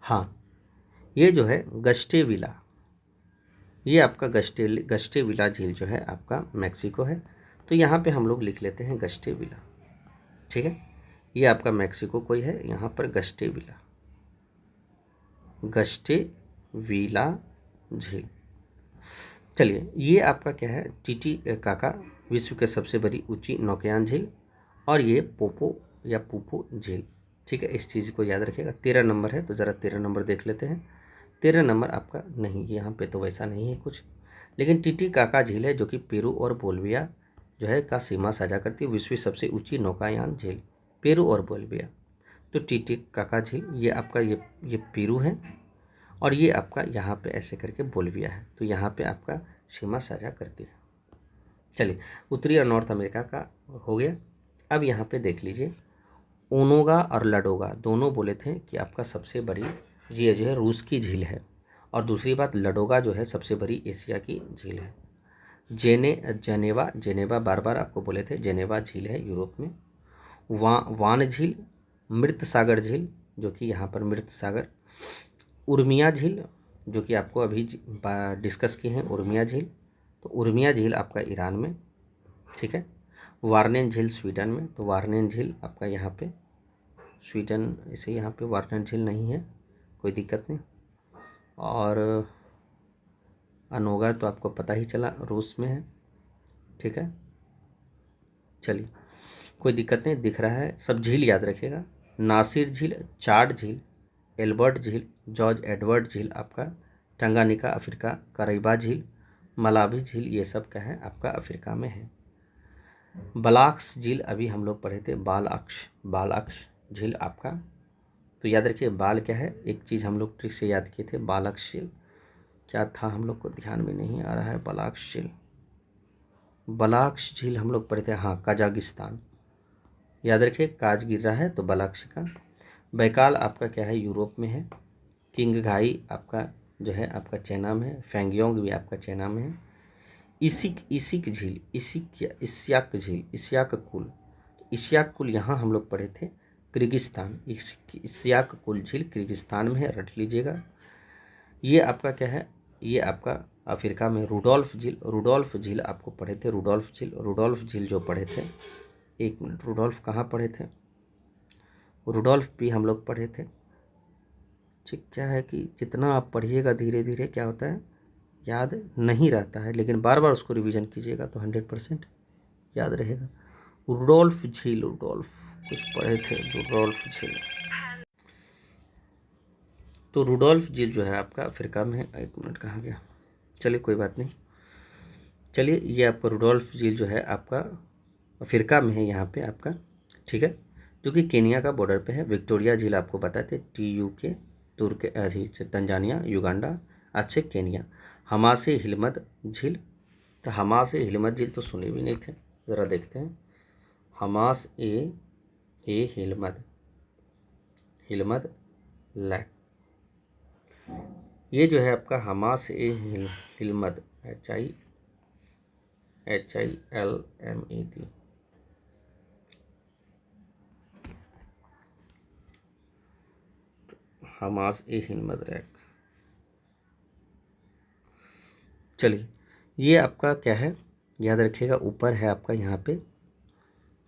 हाँ, ये जो है गस्टे विला, ये आपका गस्टे विला झील जो है आपका मैक्सिको है। तो यहाँ पे हम लोग लिख लेते हैं गस्टे विला, ठीक है। ये आपका मैक्सिको कोई है, यहाँ पर गस्टे विला, गस्टे विला झील, चलिए, ये आपका क्या है, टीटीकाका विश्व के सबसे बड़ी ऊंची नौकायान झील, और ये पोपो या पूपो झील। ठीक है, इस चीज़ को याद रखिएगा। 13 नंबर है, तो ज़रा 13 नंबर देख लेते हैं। 13 नंबर आपका नहीं, यहाँ पे तो वैसा नहीं है कुछ, लेकिन टीटीकाका झील है जो कि पेरू और बोलिविया जो है का सीमा साझा करती है। विश्व की सबसे ऊंची नौकायान झील पेरू और बोलिविया। तो टीटीकाका झील ये आपका ये पेरू है, और ये आपका यहाँ पे ऐसे करके बोलिविया है, तो यहाँ पे आपका सीमा साझा करती है। चलिए, उत्तरी और नॉर्थ अमेरिका का हो गया। अब यहाँ पे देख लीजिए, ओनोगा और लडोगा दोनों बोले थे कि आपका सबसे बड़ी ये जो है रूस की झील है, और दूसरी बात लडोगा जो है सबसे बड़ी एशिया की झील है। जेनेवा जेनेवा बार बार आपको बोले थे, जेनेवा झील है यूरोप में। वान झील, मृत सागर झील जो कि यहाँ पर मृत सागर, उर्मिया झील जो कि आपको अभी डिस्कस की है, उर्मिया झील, तो उर्मिया झील आपका ईरान में। ठीक है, वार्नेन झील स्वीडन में, तो वार्नेन झील आपका यहाँ पे स्वीडन, इसे यहाँ पे वार्नेन झील नहीं है, कोई दिक्कत नहीं। और अनोगा तो आपको पता ही चला रूस में है। ठीक है, चलिए कोई दिक्कत नहीं, दिख रहा है सब। झील याद रखिएगा, नासिर झील, चाड झील, एल्बर्ट झील, जॉर्ज एडवर्ड झील आपका टंगानिका अफ्रीका, करैबा झील, मलावी झील, ये सब क्या है आपका अफ्रीका में है। बलाक्स झील अभी हम लोग पढ़े थे, बालाक्ष झील आपका, तो याद रखिए बाल क्या है, एक चीज़ हम लोग ट्रिक से याद किए थे, बालाक्ष झील क्या था हम लोग को ध्यान में नहीं आ रहा है। बलाक्ष झील हम लोग पढ़े थे, हाँ कजाकिस्तान, याद रखिए काज गिर रहा है तो बलाक्ष का। बैकाल आपका क्या है यूरोप में है। किंगघाई आपका जो है आपका चाइना में है। फैंगयोंग भी आपका चाइना में है। इसिक झील, इसियाक झील, इसियाक कुल, इसियाक कुल यहाँ हम लोग पढ़े थे किर्गिस्तान। इसियाक कुल झील किर्गिस्तान में है, रट लीजिएगा। ये आपका क्या है, ये आपका अफ्रीका में रुडोल्फ झील आपको पढ़े थे, रुडोल्फ झील जो पढ़े थे, एक मिनट, रुडोल्फ कहाँ पढ़े थे, रुडोल्फ भी हम लोग पढ़े थे। ठीक, क्या है कि जितना आप पढ़िएगा धीरे धीरे क्या होता है, याद नहीं रहता है, लेकिन बार बार उसको रिवीजन कीजिएगा तो 100% याद रहेगा। रुडोल्फ झील, रुडोल्फ कुछ पढ़े थे, रुडोल्फ झील, तो रुडोल्फ झील जो है आपका अफ्रीका में है। एक मिनट, कहाँ गया, चलिए कोई बात नहीं। चलिए, ये आपका रुडोल्फ झील जो है आपका अफ्रीका में है यहाँ पे आपका। ठीक है, जो कि केनिया का बॉर्डर पे है। विक्टोरिया झील आपको बताए थे, TUK तुर्क तंजानिया, युगांडा, अच्छे केनिया। हमासे हिलमद झील, तो हमासे हिलमद झील तो सुने भी नहीं थे, ज़रा देखते हैं। हमास ए हिलमद लैक, ये जो है आपका हमास हिलमद HILMED, हमास हिलमद लैक। चलिए, ये आपका क्या है याद रखिएगा, ऊपर है आपका यहाँ पे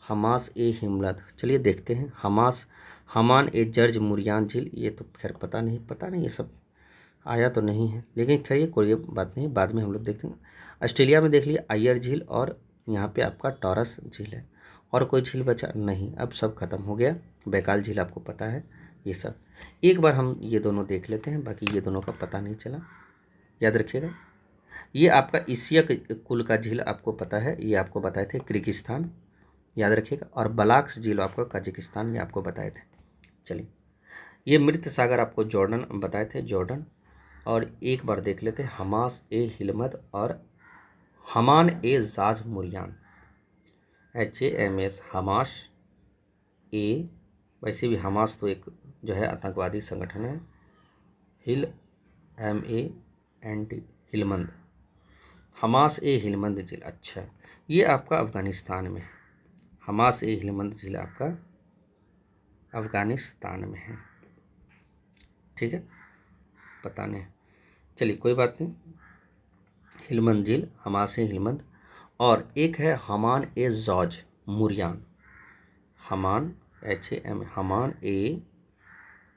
हमास हिमलत। चलिए देखते हैं, हमान जर्ज मुरियान झील, ये तो खैर पता नहीं ये सब आया तो नहीं है, लेकिन खैर ये कोई बात नहीं, बाद में हम लोग देखते हैं। ऑस्ट्रेलिया में देख लिए आयर झील, और यहाँ पे आपका टॉरस झील है, और कोई झील बचा नहीं, अब सब खत्म हो गया। बैकाल झील आपको पता है, ये सब एक बार हम ये दोनों देख लेते हैं, बाकी ये दोनों का पता नहीं चला, याद रखिएगा। ये आपका इसियक कुल का झील आपको पता है, ये आपको बताए थे किर्गिस्तान, याद रखिएगा। और बलाक्स झील आपको कजाकिस्तान, ये आपको बताए थे। चलिए, ये मृत सागर आपको जॉर्डन बताए थे, जॉर्डन। और एक बार देख लेते हैं हमास हिलमद और हमान जाज मुरियान, HAMS हमास वैसे भी हमास तो एक जो है आतंकवादी संगठन है। HILMAND हिलमंद, हमास हिलमंद झील, अच्छा ये आपका अफगानिस्तान में है। हमास हिलमंद झील आपका अफगानिस्तान में है। ठीक है, पता नहीं, चलिए कोई बात नहीं। हिलमंद झील, हमास हिलमंद, और एक है हमान जॉर्ज मुरियान, हमान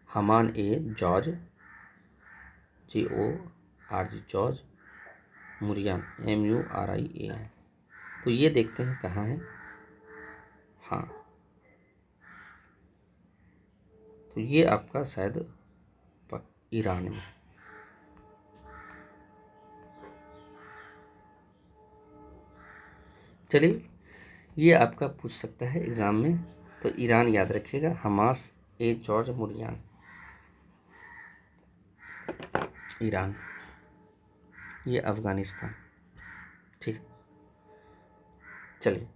हमान जॉर्ज, JORG जॉर्ज मुरियान, MURIAN। तो ये देखते हैं कहाँ है। हाँ, तो ये आपका शायद ईरान में। चलिए, ये आपका पूछ सकता है एग्ज़ाम में, तो ईरान याद रखिएगा, हमास ए जॉर्ज मुरियान, ईरान। ये अफ़गानिस्तान। ठीक। चलिए,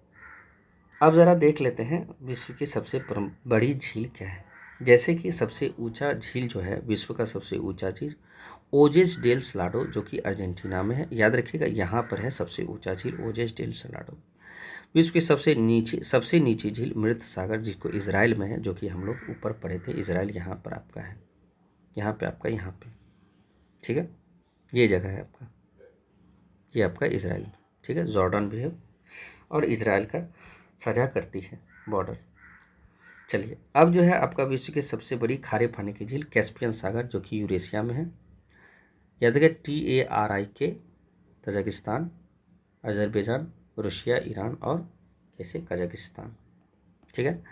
अब ज़रा देख लेते हैं विश्व की सबसे बड़ी झील क्या है। जैसे कि सबसे ऊंचा झील जो है, विश्व का सबसे ऊंचा झील ओजेस डेल सलाडो, जो कि अर्जेंटीना में है। याद रखिएगा, यहाँ पर है सबसे ऊंचा झील ओजेस डेल सलाडो। विश्व की सबसे नीची झील मृत सागर, जिसको इजराइल में है, जो कि हम लोग ऊपर पढ़े थे। इजराइल यहाँ पर आपका है, यहाँ पे आपका, यहाँ पे। ठीक है, ये जगह है आपका, ये आपका इजराइल। ठीक है, जॉर्डन भी है और इजराइल का साझा करती है बॉर्डर। चलिए, अब जो है आपका विश्व की सबसे बड़ी खारे पानी की झील कैस्पियन सागर, जो कि यूरेशिया में है। याद रखिए, TARIK, Tajikistan, Azerbaijan, Russia, Iran और कैसे कजाकिस्तान। ठीक है।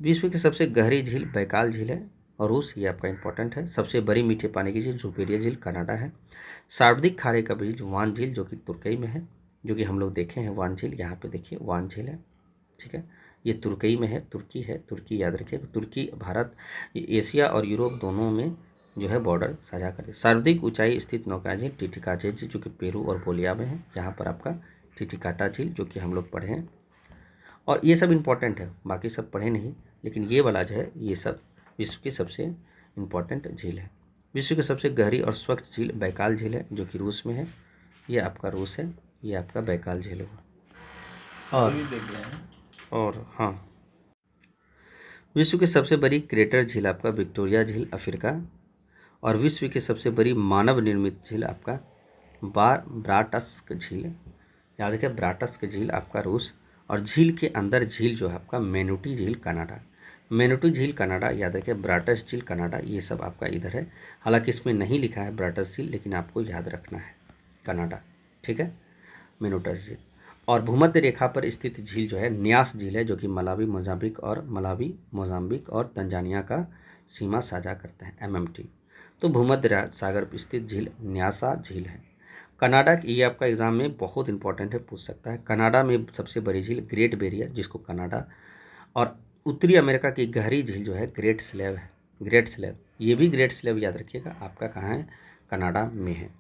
विश्व की सबसे गहरी झील बैकाल झील है और रूस, ये आपका इंपॉर्टेंट है। सबसे बड़ी मीठे पानी की झील जुपेरिया झील, कनाडा है। सर्वाधिक खारे का झील वान झील, जो कि तुर्की में है, जो कि हम लोग देखे हैं वान झील। यहाँ पे देखिए वान झील है। ठीक है, ये तुर्की में है, तुर्की है, तुर्की याद रखिए। तुर्की भारत, एशिया और यूरोप दोनों में जो है बॉर्डर साझा करते। सर्वाधिक ऊंचाई स्थित नौका झील टिटिकाचा झील, जो कि पेरू और बोलिया में है। यहाँ पर आपका टिटिकाटा झील, जो कि हम लोग पढ़े हैं। और ये सब इम्पॉर्टेंट है, बाकी सब पढ़े नहीं, लेकिन ये वाला जो है, ये सब विश्व की सबसे इम्पॉर्टेंट झील है। विश्व की सबसे गहरी और स्वच्छ झील बैकाल झील है, जो कि रूस में है। ये आपका रूस है, ये आपका बैकाल झील होगा। और हाँ, विश्व की सबसे बड़ी क्रेटर झील आपका विक्टोरिया झील, अफ्रीका। और विश्व की सबसे बड़ी मानव निर्मित झील आपका ब्राटस्क झील, याद रखिए, ब्राटस्क झील आपका रूस। और झील के अंदर झील जो है आपका मेनुटी झील, कनाडा। मेनुटी झील कनाडा, याद रखिए, ब्राटस झील कनाडा, ये सब आपका इधर है। हालांकि इसमें नहीं लिखा है ब्राटस झील, लेकिन आपको याद रखना है कनाडा। ठीक है, मेनुटस झील। और भूमध्य रेखा पर स्थित झील जो है न्यास झील है, जो कि मलावी मोजाम्बिक और तंजानिया का सीमा साझा करते हैं, MMT। तो भूमध्य सागर पर स्थित झील न्यासा झील है। कनाडा की, ये आपका एग्जाम में बहुत इंपॉर्टेंट है, पूछ सकता है। कनाडा में सबसे बड़ी झील ग्रेट बैरियर, जिसको कनाडा। और उत्तरी अमेरिका की गहरी झील जो है ग्रेट स्लेव है, ग्रेट स्लेव। ये भी ग्रेट स्लेव याद रखिएगा, आपका कहाँ है, कनाडा में है।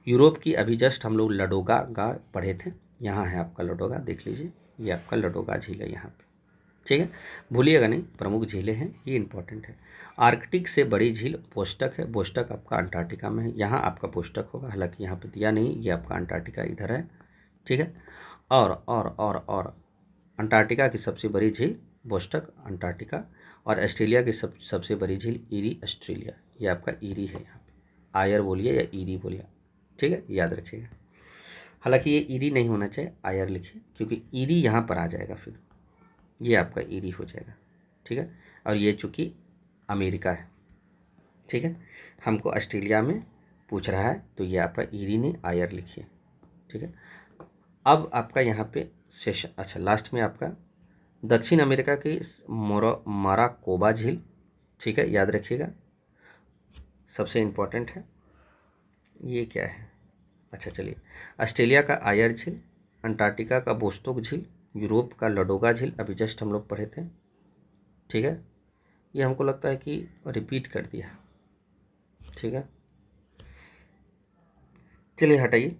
यूरोप की अभी जस्ट हम लोग लडोगा का पढ़े थे, यहाँ है आपका लडोगा, देख लीजिए, ये आपका लडोगा झील है यहाँ पे। ठीक है, भूलिएगा नहीं, प्रमुख झीलें हैं, ये इंपॉर्टेंट है। आर्कटिक से बड़ी झील बोस्टक है, बोस्टक आपका अंटार्कटिका में है। यहाँ आपका बोस्टक होगा, हालांकि यहाँ पे दिया नहीं, ये आपका अंटार्कटिका इधर है। ठीक है, और अंटार्कटिका की सबसे बड़ी झील बोस्टक, अंटार्कटिका। और ऑस्ट्रेलिया की सबसे बड़ी झील ईरी, ऑस्ट्रेलिया, ये आपका ईरी है। यहाँ पे आयर बोलिए या ईरी बोलिए, ठीक है, याद रखिएगा। हालांकि ये ईरी नहीं होना चाहिए, आयर लिखिए, क्योंकि ईरी यहाँ पर आ जाएगा, फिर ये आपका ईरी हो जाएगा। ठीक है, और ये चूँकि अमेरिका है। ठीक है, हमको ऑस्ट्रेलिया में पूछ रहा है, तो ये आपका ईरी ने आयर लिखिए। ठीक है, अब आपका यहाँ पे सेशन, अच्छा लास्ट में आपका दक्षिण अमेरिका की माराकोबा झील। ठीक है, याद रखिएगा, सबसे इम्पोर्टेंट है। ये क्या है, अच्छा चलिए, ऑस्ट्रेलिया का आयर झील, अंटार्कटिका का बोस्टोक झील, यूरोप का लडोगा झील, अभी जस्ट हम लोग पढ़े थे। ठीक है, ये हमको लगता है कि रिपीट कर दिया। ठीक है, चलिए हटाइए,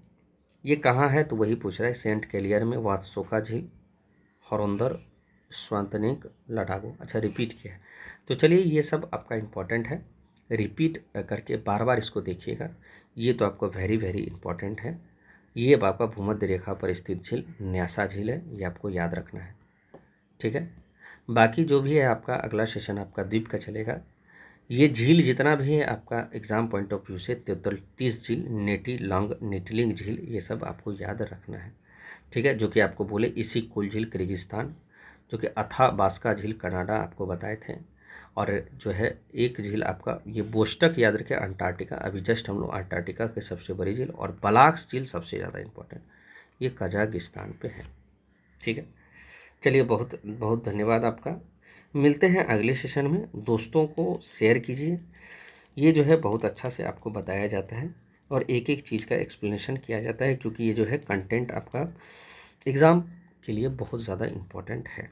ये कहाँ है, तो वही पूछ रहा है, सेंट कैलियर में, वात्सोका झील, हरोंदर, स्वांतनिक, लडागो। अच्छा, रिपीट किया है, तो चलिए, ये सब आपका इम्पोर्टेंट है, रिपीट करके बार बार इसको देखिएगा। ये तो आपको वेरी वेरी इंपॉर्टेंट है। ये अब आपका भूमध्य रेखा पर स्थित झील न्यासा झील है, ये आपको याद रखना है। ठीक है, बाकी जो भी है आपका अगला सेशन आपका द्वीप का चलेगा। ये झील जितना भी है आपका एग्ज़ाम पॉइंट ऑफ व्यू से, 33 झील, नेटिलिंग झील, ये सब आपको याद रखना है। ठीक है, जो कि आपको बोले, इसी कुल झील किर्गिस्तान, जो कि अथाबास्का झील कनाडा आपको बताए थे। और जो है एक झील आपका ये बोस्टक याद रखें, अंटार्कटिका, अभी जस्ट हम लोग अंटार्कटिका की सबसे बड़ी झील, और बलाक्स झील सबसे ज़्यादा इम्पोर्टेंट, ये कजाकिस्तान पे है। ठीक है, चलिए बहुत बहुत धन्यवाद आपका। मिलते हैं अगले सेशन में। दोस्तों को शेयर कीजिए, ये जो है बहुत अच्छा से आपको बताया जाता है और एक एक चीज़ का एक्सप्लेनेशन किया जाता है, क्योंकि ये जो है कंटेंट आपका एग्ज़ाम के लिए बहुत ज़्यादा इम्पोर्टेंट है।